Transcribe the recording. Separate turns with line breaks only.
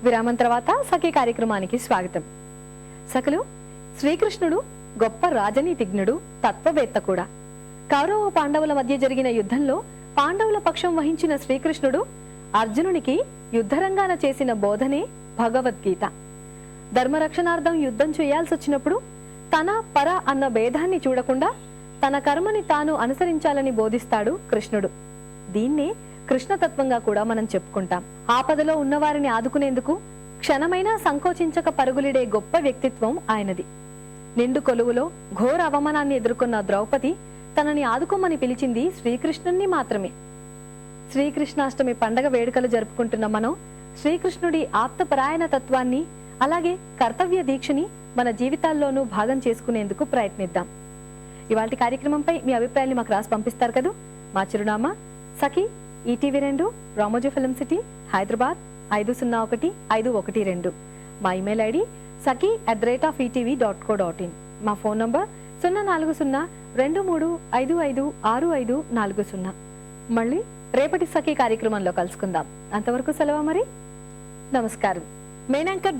విరామం తర్వాత సఖీ కార్యక్రమానికి స్వాగతం. సఖలు, శ్రీకృష్ణుడు గొప్ప రాజనీతిజ్ఞుడు, తత్వవేత్త కూడా. కౌరవ పాండవుల మధ్య జరిగిన యుద్ధంలో పాండవుల పక్షం వహించిన శ్రీకృష్ణుడు అర్జునునికి యుద్ధరంగాన చేసిన బోధనే భగవద్గీత. ధర్మరక్షణార్థం యుద్ధం చేయాల్సి వచ్చినప్పుడు తన పర అన్న భేదాన్ని చూడకుండా తన కర్మని తాను అనుసరించాలని బోధిస్తాడు కృష్ణుడు. దీన్నే కృష్ణతత్వంగా కూడా మనం చెప్పుకుంటాం. ఆపదలో ఉన్నవారిని ఆదుకునేందుకు క్షణమైనా సంకోచించక పరుగులిడే గొప్ప వ్యక్తిత్వం ఆయనది. నిండు కొలువులో ఘోర అవమానాన్ని ఎదుర్కొన్న ద్రౌపది తనని ఆదుకోమని పిలిచింది శ్రీకృష్ణుణ్ణి మాత్రమే. శ్రీకృష్ణాష్టమి పండగ వేడుకలు జరుపుకుంటున్న మనం శ్రీకృష్ణుడి ఆప్తపరాయణ తత్వాన్ని, అలాగే కర్తవ్య దీక్షని మన జీవితాల్లోనూ భాగం చేసుకునేందుకు ప్రయత్నిద్దాం. ఇవాళ కార్యక్రమంపై మీ అభిప్రాయాన్ని మాకు రాసి పంపిస్తారు కదా. మా చిరునామా Sakhi, ETV 2, Ramoji film city, Hyderabad 501512. మా ఇమెయిల్ ఐడి saki@etv.co.in. మా ఫోన్ నంబర్ 0402355640. మళ్ళీ రేపటి సఖీ కార్యక్రమంలో కలుసుకుందాం. అంతవరకు సెలవు మరి. నమస్కారం. Main anchor